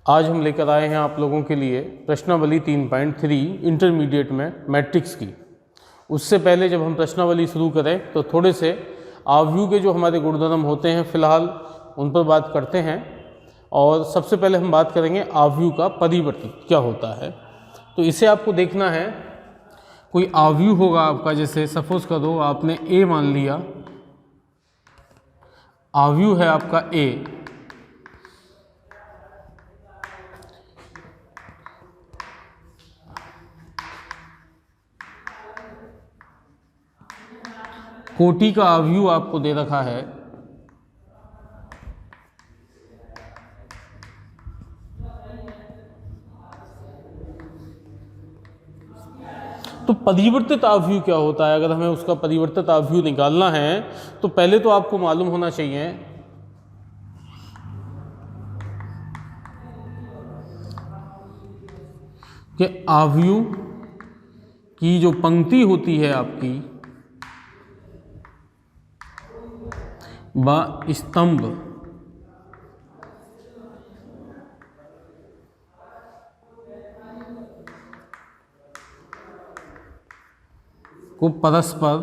आज हम लेकर आए हैं आप लोगों के लिए प्रश्नावली 3.3 इंटरमीडिएट में मैट्रिक्स की। उससे पहले जब हम प्रश्नावली शुरू करें तो थोड़े से आव्यूह के जो हमारे गुणधर्म होते हैं फिलहाल उन पर बात करते हैं। और सबसे पहले हम बात करेंगे आव्यूह का परिवर्तित क्या होता है। तो इसे आपको देखना है, कोई आव्यूह होगा आपका, जैसे सपोज करो आपने ए मान लिया, आव्यूह है आपका ए। कोटि का आव्यूह आपको दे रखा है तो परिवर्तित आव्यूह क्या होता है। अगर हमें उसका परिवर्तित आव्यूह निकालना है तो पहले तो आपको मालूम होना चाहिए कि आव्यूह की जो पंक्ति होती है आपकी व स्तंभ को परस्पर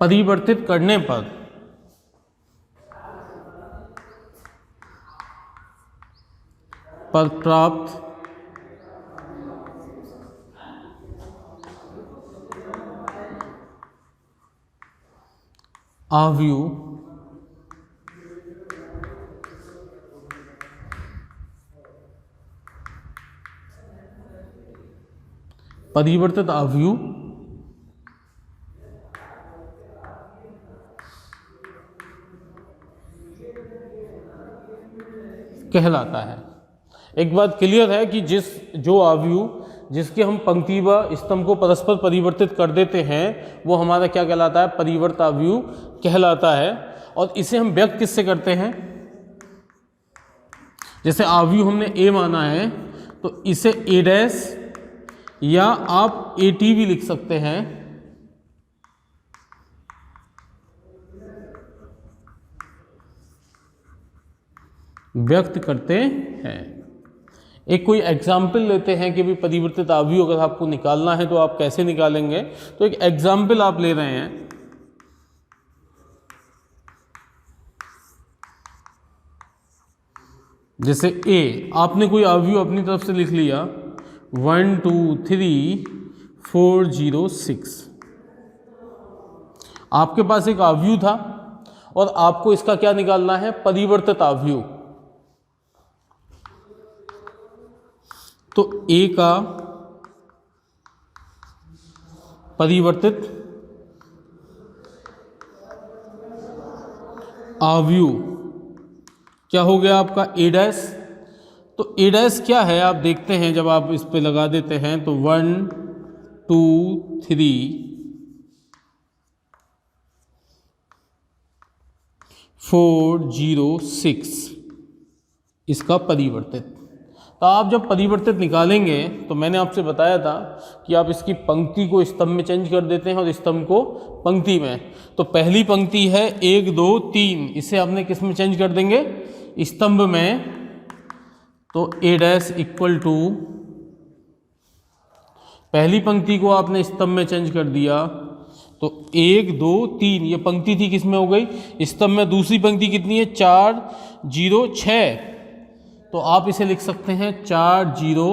परिवर्तित करने पर प्राप्त आव्यूह परिवर्तित आव्यूह कहलाता है। एक बात क्लियर है कि जो आव्यूह जिसके हम पंक्ति व स्तंभ को परस्पर परिवर्तित कर देते हैं वो हमारा क्या कहलाता है, परिवर्त आव्यूह कहलाता है। और इसे हम व्यक्त किससे करते हैं, जैसे आव्यूह हमने ए माना है तो इसे ए डैश या आप ए टी भी लिख सकते हैं। व्यक्त करते हैं। एक कोई एग्जाम्पल लेते हैं कि भी परिवर्तित आव्यूह अगर आपको निकालना है तो आप कैसे निकालेंगे। तो एक एग्जाम्पल आप ले रहे हैं, जैसे ए आपने कोई आव्यूह अपनी तरफ से लिख लिया 1 2 3 4 0 6। आपके पास एक आव्यूह था और आपको इसका क्या निकालना है, परिवर्तित आव्यूह। तो ए का परिवर्तित आव्यूह क्या हो गया आपका, ए डैश। तो ए डैश क्या है आप देखते हैं, जब आप इस पे लगा देते हैं तो 1 2 3 4 0 6 इसका परिवर्तित। तो आप जब परिवर्तित निकालेंगे तो मैंने आपसे बताया था कि आप इसकी पंक्ति को स्तंभ में चेंज कर देते हैं और स्तंभ को पंक्ति में। तो पहली पंक्ति है 1 2 3, इसे आपने किस में चेंज कर देंगे, स्तंभ में। तो ए डैश इक्वल टू पहली पंक्ति को आपने स्तंभ में चेंज कर दिया तो 1 2 3 ये पंक्ति थी किस में हो गई, स्तंभ में। दूसरी पंक्ति कितनी है, 4 0 6, तो आप इसे लिख सकते हैं 4 0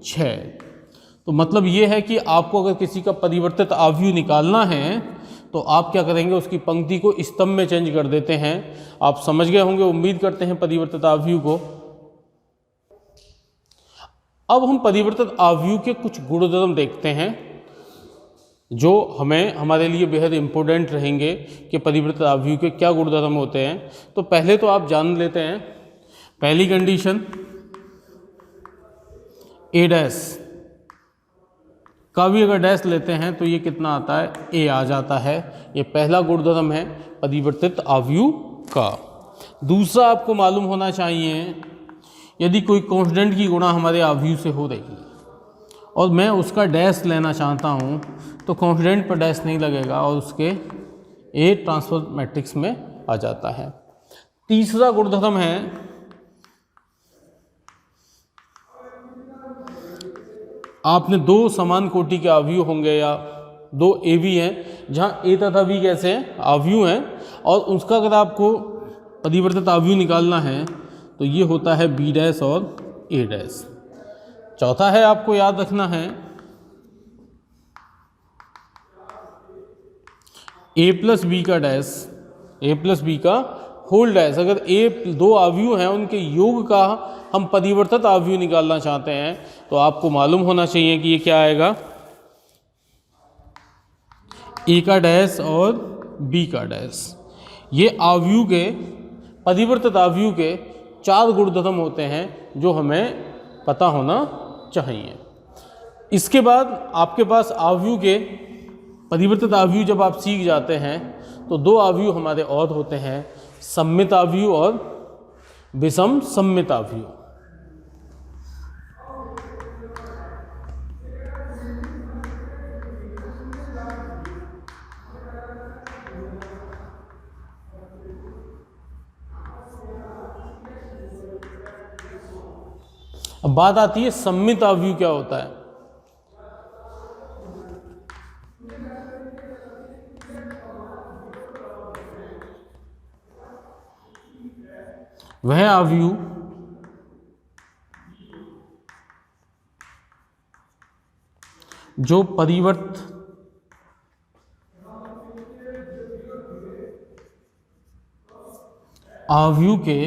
6। तो मतलब ये है कि आपको अगर किसी का परिवर्तित आव्यूह निकालना है तो आप क्या करेंगे, उसकी पंक्ति को स्तंभ में चेंज कर देते हैं। आप समझ गए होंगे, उम्मीद करते हैं, परिवर्तित आव्यूह को। अब हम परिवर्तित आव्यूह के कुछ गुणधर्म देखते हैं जो हमें हमारे लिए बेहद इम्पोर्टेंट रहेंगे कि परिवर्तित आव्यूह के क्या गुणधर्म होते हैं। तो पहले तो आप जान लेते हैं, पहली कंडीशन ए डैश का भी अगर डैश लेते हैं तो ये कितना आता है, ए आ जाता है। ये पहला गुणधर्म है परिवर्तित आव्यूह का। दूसरा आपको मालूम होना चाहिए, यदि कोई कांस्टेंट की गुणा हमारे आव्यूह से हो रही है और मैं उसका डैश लेना चाहता हूँ तो कॉन्फिडेंट पर डैश नहीं लगेगा और उसके ए ट्रांसफर मैट्रिक्स में आ जाता है। तीसरा गुणधर्म है आपने दो समान कोटि के अवयव होंगे या दो ए बी हैं, जहाँ ए तथा बी कैसे हैं, अवयव हैं, और उसका अगर आपको परिवर्तित अवयव निकालना है तो ये होता है बी डैश और ए डैश। चौथा है आपको याद रखना है ए प्लस बी का डैश, ए प्लस बी का होल डैश। अगर ए दो अवयव हैं उनके योग का हम परिवर्तित अवयव निकालना चाहते हैं तो आपको मालूम होना चाहिए कि ये क्या आएगा, ए का डैश और बी का डैश। ये अवयव के परिवर्तित अवयव के 4 गुणधर्म होते हैं जो हमें पता होना चाहिए। इसके बाद आपके पास अवयव के परिवर्तित अवयव जब आप सीख जाते हैं तो 2 अवयव हमारे और होते हैं, सममित अवयव और विषम सममित अवयव। अब बात आती है सममित अवयव क्या होता है। वह अवयव जो परिवर्त अवयव के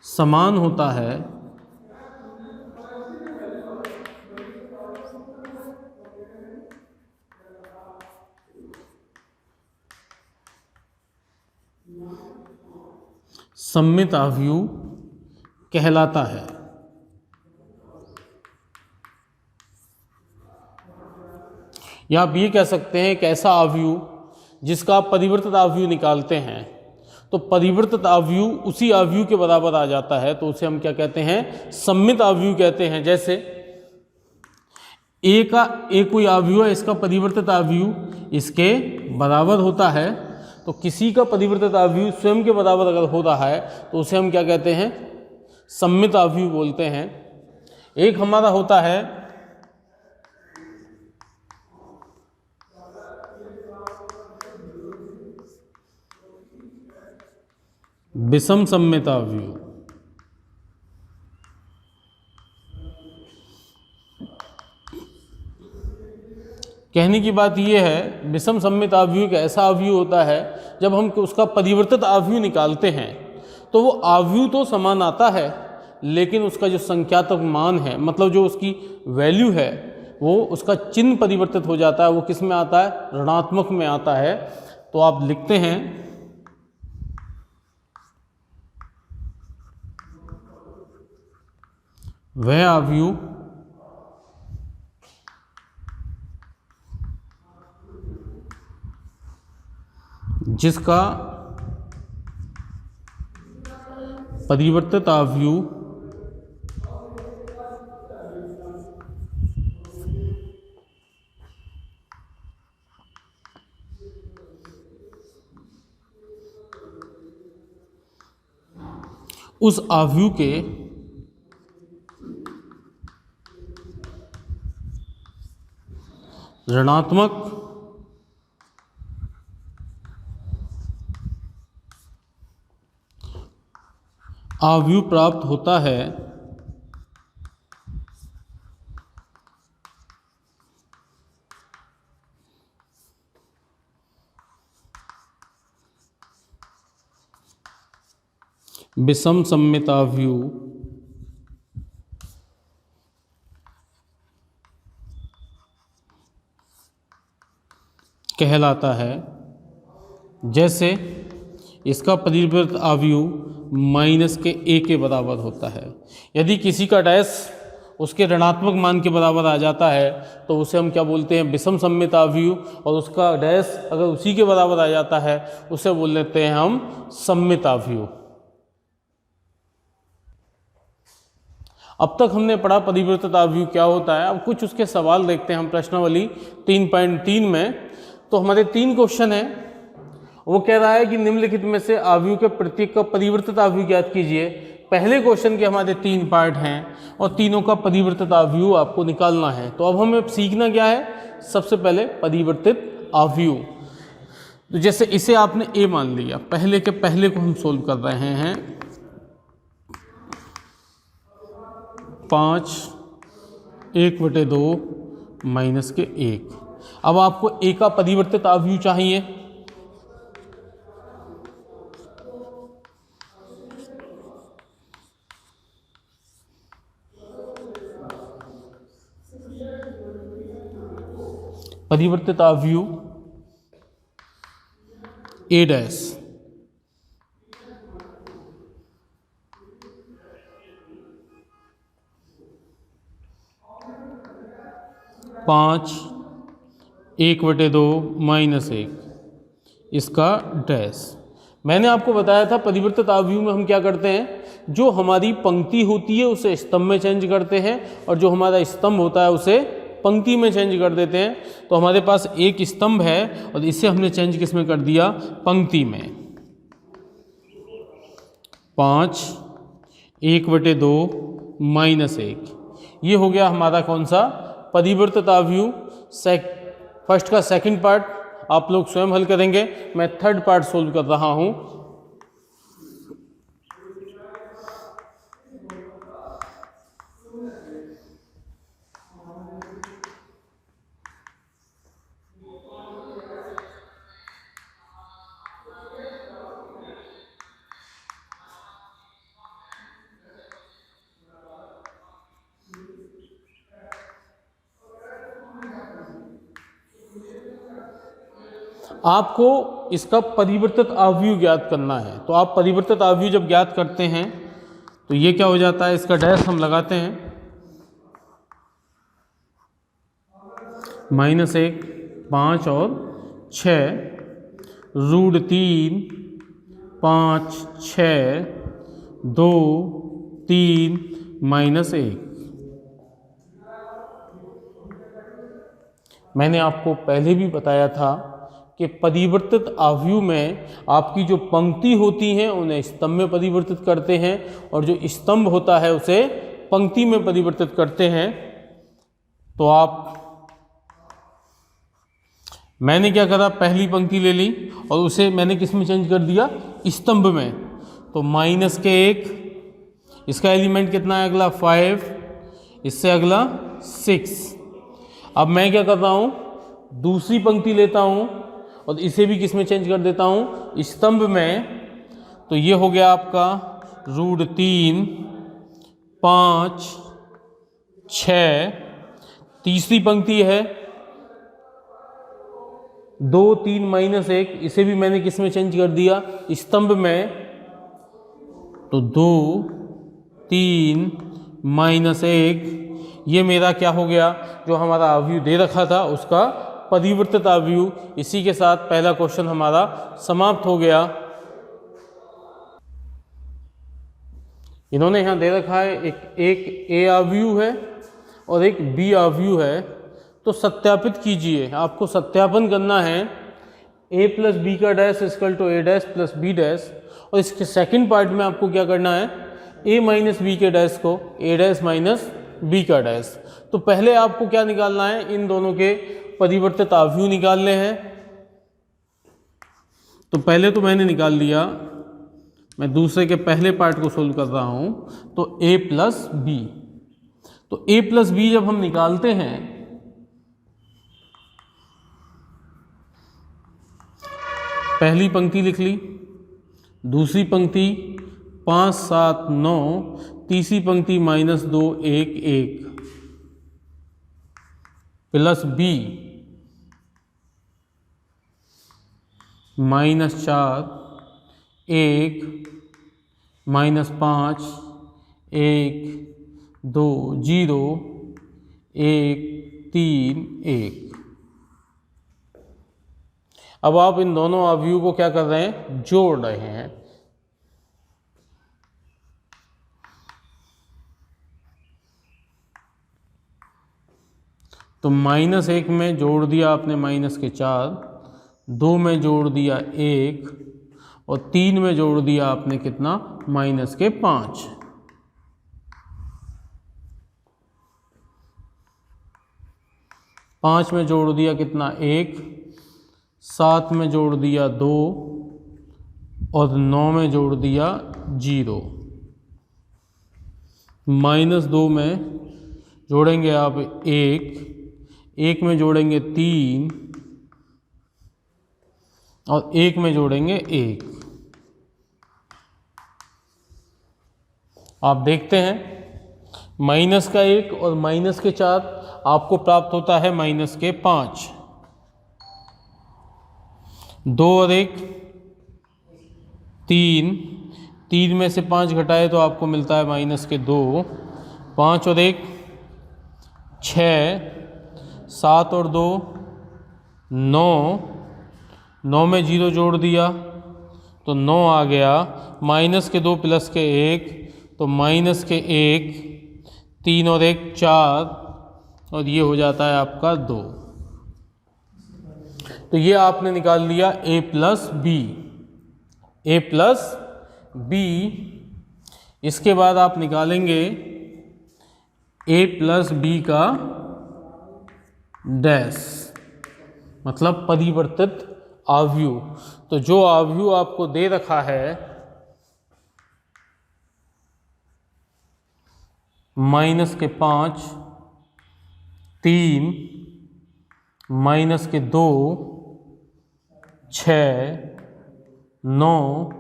समान होता है सममित अवयव कहलाता है। या आप ये कह सकते हैं एक ऐसा अवयव जिसका आप परिवर्तित अवयव निकालते हैं तो परिवर्तित अवयव उसी अवयव के बराबर आ जाता है, तो उसे हम क्या कहते हैं, सममित अवयव कहते हैं। जैसे ए कोई अवयव है, इसका परिवर्तित अवयव इसके बराबर होता है, तो किसी का परिवर्तित अवयव स्वयं के बराबर अगर हो रहा है तो उसे हम क्या कहते हैं, सममित अवयव बोलते हैं। एक हमारा होता है विषम सममित अवयव। कहने की बात यह है विषम सममित अवयव एक ऐसा अवयव होता है जब हम उसका परिवर्तित अवयव निकालते हैं तो वो अवयव तो समान आता है लेकिन उसका जो संख्यात्मक मान है, मतलब जो उसकी वैल्यू है, वो उसका चिन्ह परिवर्तित हो जाता है। वो किस में आता है, ऋणात्मक में आता है। तो आप लिखते हैं वह अवयव जिसका परिवर्तित अवयव उस अवयव के ऋणात्मक अवयव प्राप्त होता है विषम सममित अवयव कहलाता है। जैसे इसका परिवर्तित अवयव माइनस के ए के बराबर होता है। यदि किसी का डैश उसके ऋणात्मक मान के बराबर आ जाता है तो उसे हम क्या बोलते हैं, विषम सममित अवयव, और उसका डैश अगर उसी के बराबर आ जाता है उसे बोल लेते हैं हम सममित अवयव। अब तक हमने पढ़ा परिवर्तित अवयव क्या होता है। अब कुछ उसके सवाल देखते हैं हम प्रश्नावली 3.3 में। तो हमारे 3 क्वेश्चन हैं। वो कह रहा है कि निम्नलिखित में से अवयव के प्रत्येक का परिवर्तित अवयव ज्ञात कीजिए। पहले क्वेश्चन के हमारे 3 पार्ट हैं और तीनों का परिवर्तित अवयव आपको निकालना है। तो अब हमें सीखना क्या है, सबसे पहले परिवर्तित अवयव। तो जैसे इसे आपने ए मान लिया, पहले के पहले को हम सोल्व कर रहे हैं। 5 1/2 माइनस के 1। अब आपको ए का परिवर्तित अवयव चाहिए। परिवर्तित अवयव ए डैश, पाँच 1/2 माइनस 1, इसका डैश। मैंने आपको बताया था परिवर्तित अवयव में हम क्या करते हैं, जो हमारी पंक्ति होती है उसे स्तंभ में चेंज करते हैं और जो हमारा स्तंभ होता है उसे पंक्ति में चेंज कर देते हैं। तो हमारे पास एक स्तंभ है और इसे हमने चेंज किस में कर दिया, पंक्ति में। 5 1/2 माइनस 1, ये हो गया हमारा कौन सा, परिवर्तित अवयव। फर्स्ट का सेकंड पार्ट आप लोग स्वयं हल करेंगे, मैं थर्ड पार्ट सोल्व कर रहा हूं। आपको इसका परिवर्तित अवयव ज्ञात करना है। तो आप परिवर्तित अवयव जब ज्ञात करते हैं तो ये क्या हो जाता है, इसका डैश हम लगाते हैं। -1 5 और 6 √3 5 6 2 3 -1। मैंने आपको पहले भी बताया था कि परिवर्तित अवयव में आपकी जो पंक्ति होती हैं उन्हें स्तंभ में परिवर्तित करते हैं और जो स्तंभ होता है उसे पंक्ति में परिवर्तित करते हैं। तो मैंने क्या करा, पहली पंक्ति ले ली और उसे मैंने किस में चेंज कर दिया, स्तंभ में। तो -1, इसका एलिमेंट कितना है अगला 5, इससे अगला 6। अब मैं क्या कर रहा हूँ, दूसरी पंक्ति लेता हूँ और इसे भी किस में चेंज कर देता हूँ, स्तंभ में। तो ये हो गया आपका √3 5 6। तीसरी पंक्ति है 2 3 -1, इसे भी मैंने किस में चेंज कर दिया, स्तंभ में। तो 2 3 -1, ये मेरा क्या हो गया, जो हमारा अवयव दे रखा था उसका परिवर्तित अवयव। इसी के साथ पहला क्वेश्चन हमारा समाप्त हो गया। इन्होंने यहाँ दे रखा है एक ए अवयव है और एक बी अवयव है। तो सत्यापित कीजिए, आपको सत्यापन करना है। a + b का डैश = a' + b डैश। और इसके सेकंड पार्ट में आपको क्या करना है, a - b के डैश को a' - b का डैश। तो पहले आपको क्या निकालना है, इन दोनों के परिवर्तित अवयव निकालने हैं। तो पहले तो मैंने निकाल लिया, मैं दूसरे के पहले पार्ट को सोल्व कर रहा हूं। तो a + b, तो a + b जब हम निकालते हैं, पहली पंक्ति लिख ली, दूसरी पंक्ति 5 7 9, तीसरी पंक्ति -2 1 1 प्लस b -4 1 -5 1 2 0 1 3 1। अब आप इन दोनों अवयवों को क्या कर रहे हैं, जोड़ रहे हैं। तो -1 में जोड़ दिया आपने -4, 2 में जोड़ दिया 1 और 3 में जोड़ दिया आपने कितना -5। 5 में जोड़ दिया कितना 1, 7 में जोड़ दिया 2 और 9 में जोड़ दिया 0। -2 में जोड़ेंगे आप 1 में जोड़ेंगे 3 और 1 में जोड़ेंगे 1। आप देखते हैं -1 और -4 आपको प्राप्त होता है -5। 2 और 1 3, 3 में से 5 घटाए तो आपको मिलता है -2। 5 और 1 6, 7 और 2 9, 9 में 0 जोड़ दिया तो 9 आ गया, -2 + 1 तो -1, 3 और 1 4 और ये हो जाता है आपका 2। तो ये आपने निकाल लिया a + b। इसके बाद आप निकालेंगे a + b का डैश, मतलब परिवर्तित आव्यूह। तो जो आव्यूह आपको दे रखा है -5, 3, -2, 6, 9,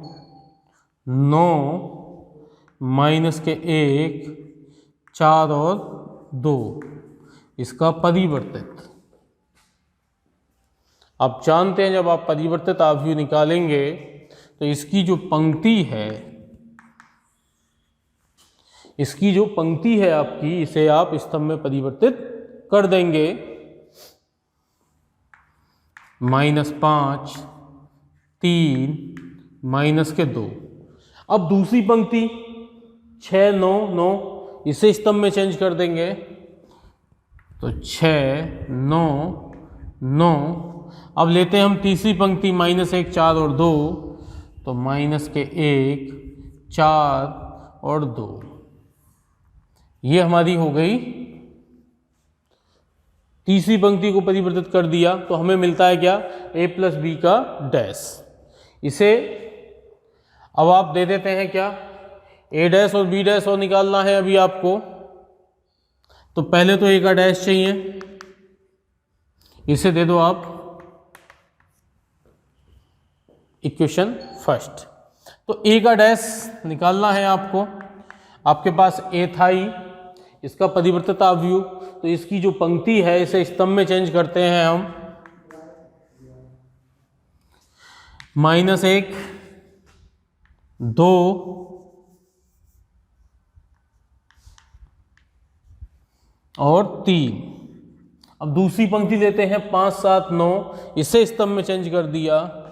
9, -1, 4 और 2, इसका परिवर्तित। आप जानते हैं जब आप परिवर्तित आव्यूह निकालेंगे तो इसकी जो पंक्ति है, आपकी, इसे आप स्तंभ में परिवर्तित कर देंगे। -5, 3, -2। अब दूसरी पंक्ति 6, 9, 9 इसे स्तंभ में चेंज कर देंगे तो 6, 9, 9। अब लेते हैं हम तीसरी पंक्ति -1, 4 और 2 तो -1, 4 और 2। ये हमारी हो गई, तीसरी पंक्ति को परिवर्तित कर दिया तो हमें मिलता है क्या, a + b का डैश। इसे अब आप दे देते हैं क्या, a' और b' और निकालना है अभी आपको। तो पहले तो a का डैश चाहिए, इसे दे दो आप इक्वेशन फर्स्ट। तो a का डैश निकालना है आपको। आपके पास a था ही, इसका परिवर्तित आव्यूह, तो इसकी जो पंक्ति है इसे स्तंभ में चेंज करते हैं हम। -1, 2 और 3। अब दूसरी पंक्ति लेते हैं 5, 7, 9, इसे स्तंभ में चेंज कर दिया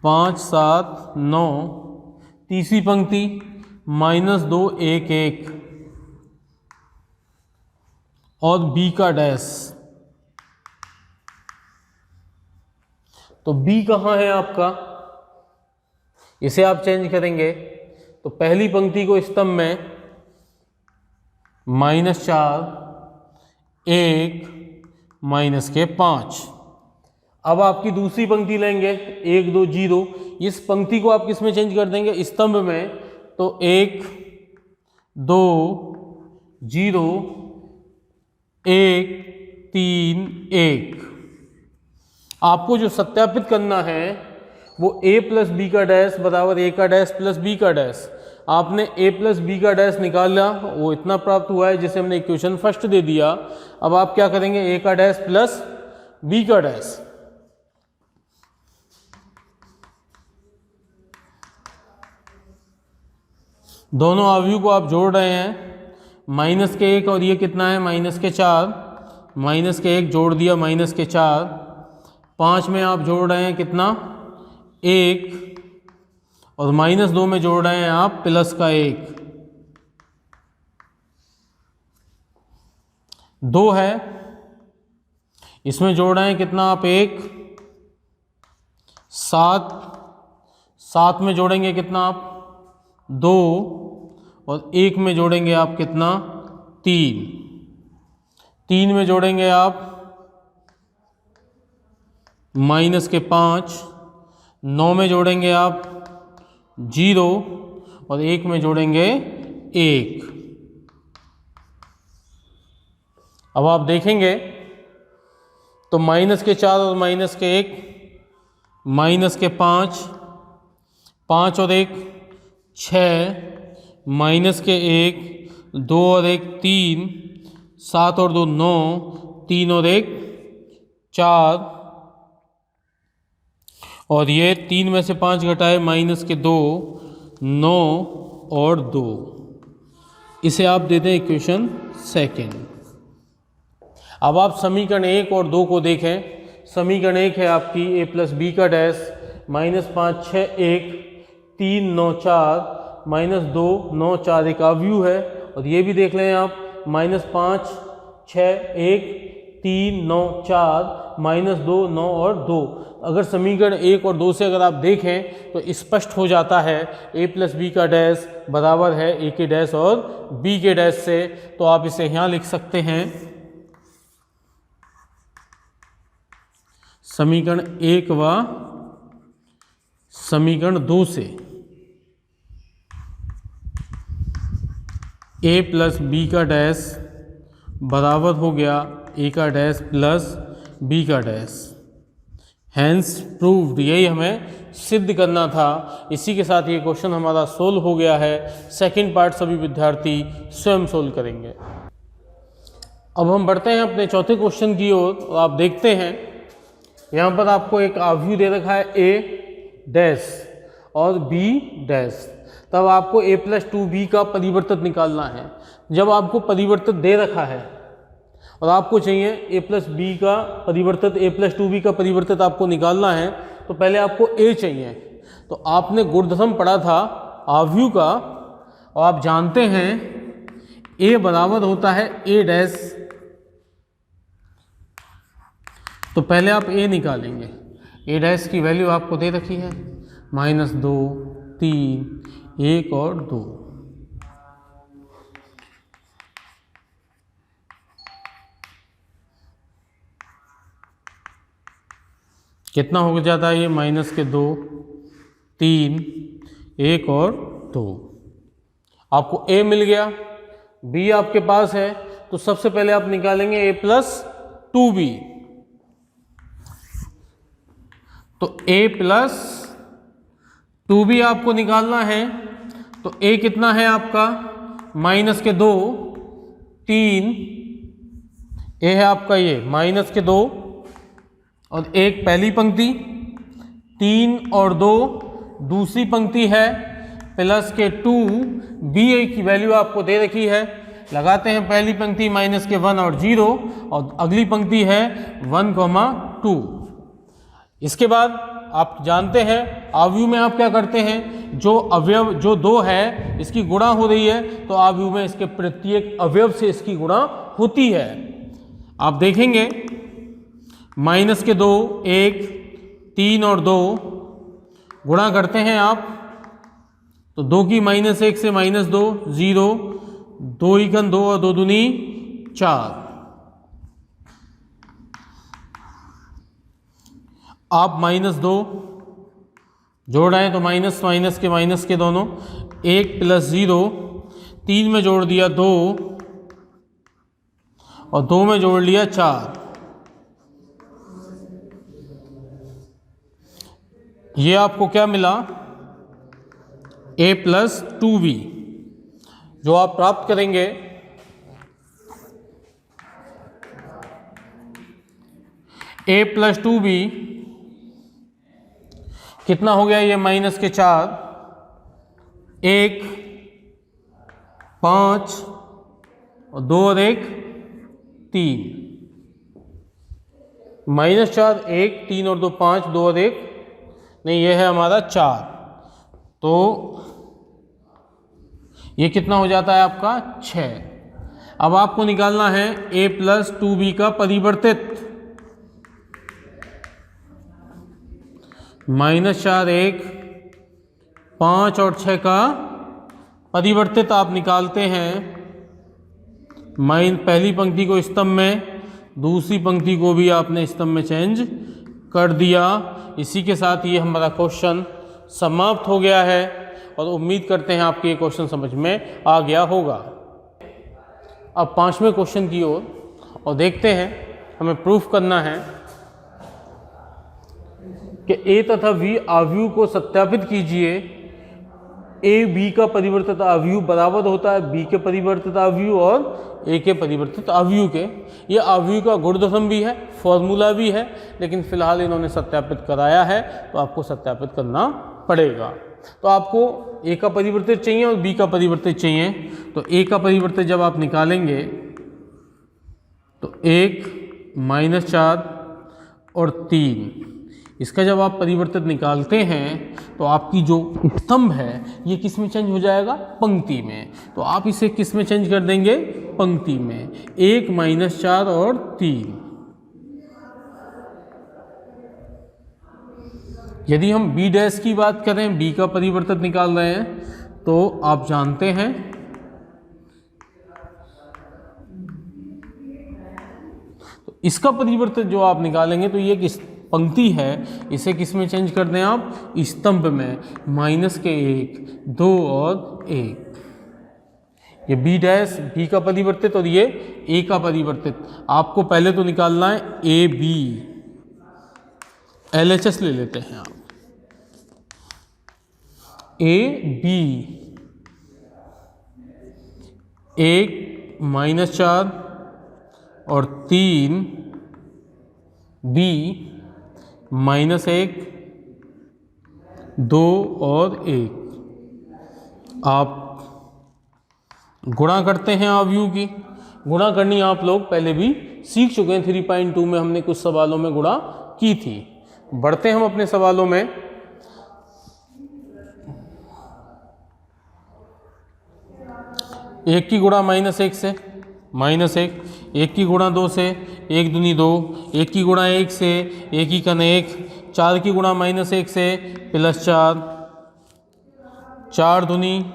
5, 7, 9। तीसरी पंक्ति -2, 1, 1 और b का डैश। तो b कहाँ है आपका, इसे आप चेंज करेंगे तो पहली पंक्ति को स्तंभ में -4, 1, -5। अब आपकी दूसरी पंक्ति लेंगे 1, 2, 0। इस पंक्ति को आप किस में चेंज कर देंगे, स्तंभ में। तो 1, 2, 0, 1, 3, 1। आपको जो सत्यापित करना है वो a + b का डैश बराबर a का डैश + b का डैश। आपने a + b का डैश निकाला, वो इतना प्राप्त हुआ है जिसे हमने इक्वेशन फर्स्ट दे दिया। अब आप क्या करेंगे, a का डैश + b का डैश। दोनों आव्यूह को आप जोड़ रहे हैं, -1 और ये कितना है -4, -1 जोड़ दिया -4। 5 में आप जोड़ रहे हैं कितना 1 और -2 में जोड़ रहे हैं आप +1। 2 है इसमें जोड़ रहे हैं कितना आप, 1, 7, 7 में जोड़ेंगे कितना आप, 2, और 1 में जोड़ेंगे आप कितना, 3, 3 में जोड़ेंगे आप माइनस के 5, 9 में जोड़ेंगे आप 0, और 1 में जोड़ेंगे 1। अब आप देखेंगे तो माइनस के 4 और माइनस के 1, माइनस के 5, 5 और 1 6, माइनस के 1, 2 और 1 3, 7 और 2 9, 3 और 1 4, और ये 3 में से 5 घटाए माइनस के 2, 9 और 2। इसे आप दे दें इक्वेशन सेकेंड। अब आप समीकरण 1 और 2 को देखें। समीकरण 1 है आपकी a प्लस बी का डैश -5 6 1 3 9 4 -2 9 4 एक अवयव है। और ये भी देख लें आप -5 6 1 3 9 4 -2 9 और 2। अगर समीकरण 1 और 2 से अगर आप देखें तो स्पष्ट हो जाता है a प्लस बी का डैश बराबर है a के डैश और b के डैश से। तो आप इसे यहाँ लिख सकते हैं समीकरण 1 व समीकरण 2 से a प्लस बी का डैश बराबर हो गया a का डैश प्लस b का डैश। हैंस प्रूव्ड, यही हमें सिद्ध करना था। इसी के साथ ये क्वेश्चन हमारा सोल्व हो गया है। सेकंड पार्ट सभी विद्यार्थी स्वयं सोल्व करेंगे। अब हम बढ़ते हैं अपने चौथे क्वेश्चन की ओर। और आप देखते हैं यहाँ पर आपको एक अवयव दे रखा है a डैश और b डैश। तब आपको a प्लस 2b का परिवर्तित निकालना है। जब आपको परिवर्तित दे रखा है और आपको चाहिए a प्लस बी का परिवर्तित, a प्लस 2b का परिवर्तित आपको निकालना है, तो पहले आपको a चाहिए। तो आपने गुणधर्म पढ़ा था अवयव का और आप जानते हैं a बराबर होता है a डैश। तो पहले आप a निकालेंगे। a डैश की वैल्यू आपको दे रखी है -2 3 1 और 2। कितना हो जाता है ये -2 3 1 और 2। आपको a मिल गया, b आपके पास है, तो सबसे पहले आप निकालेंगे a प्लस 2b। तो a प्लस 2b आपको निकालना है। तो a कितना है आपका -2 3, a है आपका ये -2 और 1 पहली पंक्ति, 3 और 2 दूसरी पंक्ति है, प्लस के 2 b की वैल्यू आपको दे रखी है। लगाते हैं पहली पंक्ति -1 और 0 और अगली पंक्ति है 1, 2। इसके बाद आप जानते हैं अवयव में आप क्या करते हैं, जो अवयव जो 2 है इसकी गुणा हो रही है तो अवयव में इसके प्रत्येक अवयव से इसकी गुणा होती है। आप देखेंगे -2 1 3 और 2 गुणा करते हैं आप, तो 2 की -1 से -2 0, 2 एकन 2 और 2 दूनी 4। आप -2 जोड़ रहे हैं तो माइनस के दोनों, 1 प्लस 0, 3 में जोड़ दिया 2 और 2 में जोड़ लिया 4। ये आपको क्या मिला a प्लस 2b। जो आप प्राप्त करेंगे a प्लस 2b कितना हो गया, ये -4 1 5 और 2 और 1 3, -4 1 3 और 2 5, 2 और 1 नहीं, ये है हमारा 4। तो ये कितना हो जाता है आपका 6। अब आपको निकालना है a प्लस 2b का परिवर्तित। -4 1, 5 और 6 का परिवर्तित आप निकालते हैं। पहली पंक्ति को स्तंभ में, दूसरी पंक्ति को भी आपने स्तंभ में चेंज कर दिया। इसी के साथ ये हमारा क्वेश्चन समाप्त हो गया है और उम्मीद करते हैं आपके ये क्वेश्चन समझ में आ गया होगा। अब 5वें क्वेश्चन की ओर और देखते हैं। हमें प्रूफ करना है कि ए तथा बी आव्यूह को सत्यापित कीजिए। ए बी का परिवर्तित आव्यूह बराबर होता है बी के परिवर्तित आव्यूह और ए के परिवर्तित आव्यूह के। ये आव्यूह का गुणधर्म भी है, फॉर्मूला भी है, लेकिन फिलहाल इन्होंने सत्यापित कराया है तो आपको सत्यापित करना पड़ेगा। तो आपको ए का परिवर्तित चाहिए और बी का परिवर्तित चाहिए। तो ए का परिवर्तित जब आप निकालेंगे तो 1 -4 और 3, इसका जब आप परिवर्तित निकालते हैं तो आपकी जो स्तंभ है ये किस में चेंज हो जाएगा? पंक्ति में। तो आप इसे किस में चेंज कर देंगे? पंक्ति में। 1 -4 और 3। यदि हम बी डैश की बात करें, बी का परिवर्तित निकाल रहे हैं, तो आप जानते हैं तो इसका परिवर्तित जो आप निकालेंगे तो ये किस पंक्ति है, इसे किस में चेंज कर दें आप? स्तंभ में। -1, 2 और 1। ये बी डैश बी का परिवर्तित और ये ए का परिवर्तित। आपको पहले तो निकालना है ए बी। LHS ले लेते हैं आप। ए बी 1 -4 और 3 बी -1, 2 और 1। आप गुणा करते हैं आव्यूह की। गुणा करनी आप लोग पहले भी सीख चुके हैं। 3.2 में हमने कुछ सवालों में गुणा की थी। बढ़ते हम अपने सवालों में। एक की गुणा -1 से, -1, 1 की गुणा 2 से, 1 दूनी 2, 1 की गुणा 1 से, 1 की कन 1, 4 की गुणा -1 से +4, 4 दूनी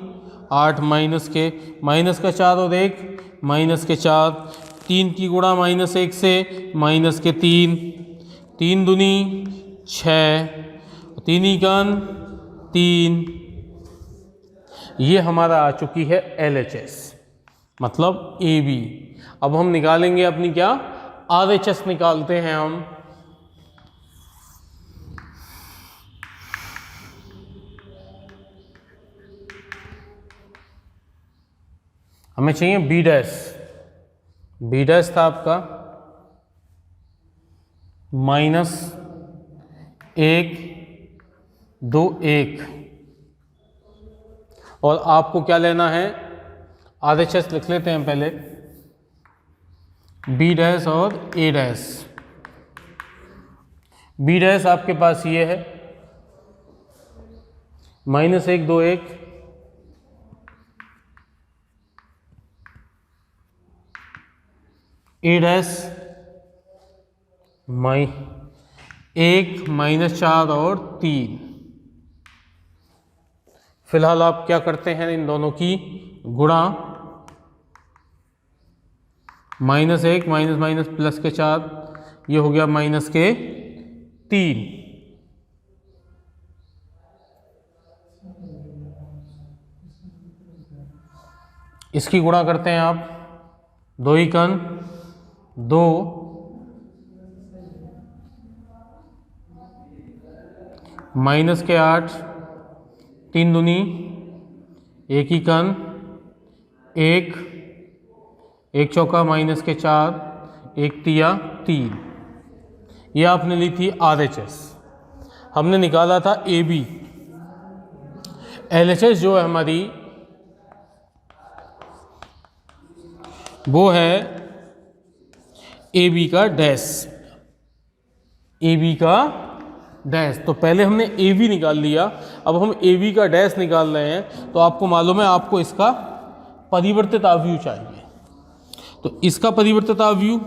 8 माइनस का 4 और 1 -4, 3 की गुणा -1 से -3, 3 दूनी 6, 3 ही कन 3। ये हमारा आ चुकी है LHS, मतलब AB। अब हम निकालेंगे अपनी क्या? RHS निकालते हैं हम। हमें चाहिए B डैश। B डैश था आपका -1 2 1 और आपको क्या लेना है? RHS लिख लेते हैं पहले। B डैश और A डैश। B डैश आपके पास ये है -1 2 1, A डैश 1 -4 और 3। फिलहाल आप क्या करते हैं? इन दोनों की गुणा। -1 माइनस प्लस के 4, ये हो गया -3। इसकी गुणा करते हैं आप। 2 ही कन 2, -8, 3 दूनी 1 ही कन 1, 1 चौका -4, 1 तिया 3। ये आपने ली थी RHS। हमने निकाला था AB। LHS जो है हमारी वो है AB का डैश। AB का डैश। तो पहले हमने AB निकाल लिया, अब हम AB का डैश निकाल रहे हैं। तो आपको मालूम है आपको इसका परिवर्तित आव्यूह चाहिए। तो इसका परिवर्तित आव्यूह,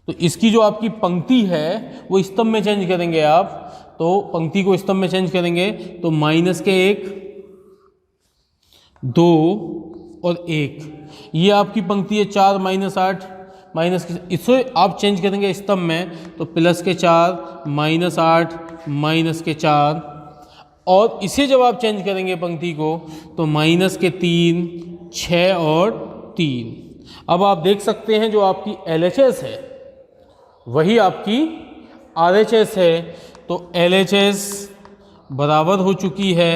तो इसकी जो आपकी पंक्ति है वो स्तंभ में चेंज करेंगे आप। तो पंक्ति को स्तंभ में चेंज करेंगे तो माइनस के 1, 2 और 1, ये आपकी पंक्ति है 4 माइनस 8 माइनस के, इसे आप चेंज करेंगे स्तंभ में तो प्लस के 4 माइनस 8 माइनस के 4, और इसे जब आप चेंज करेंगे पंक्ति को तो माइनस के 3, 6 और 3। अब आप देख सकते हैं जो आपकी LHS है वही आपकी RHS है, तो LHS बराबर हो चुकी है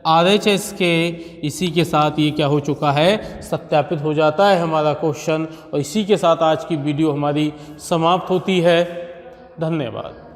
RHS के, इसी के साथ ये क्या हो चुका है, सत्यापित हो जाता है हमारा क्वेश्चन। और इसी के साथ आज की वीडियो हमारी समाप्त होती है। धन्यवाद।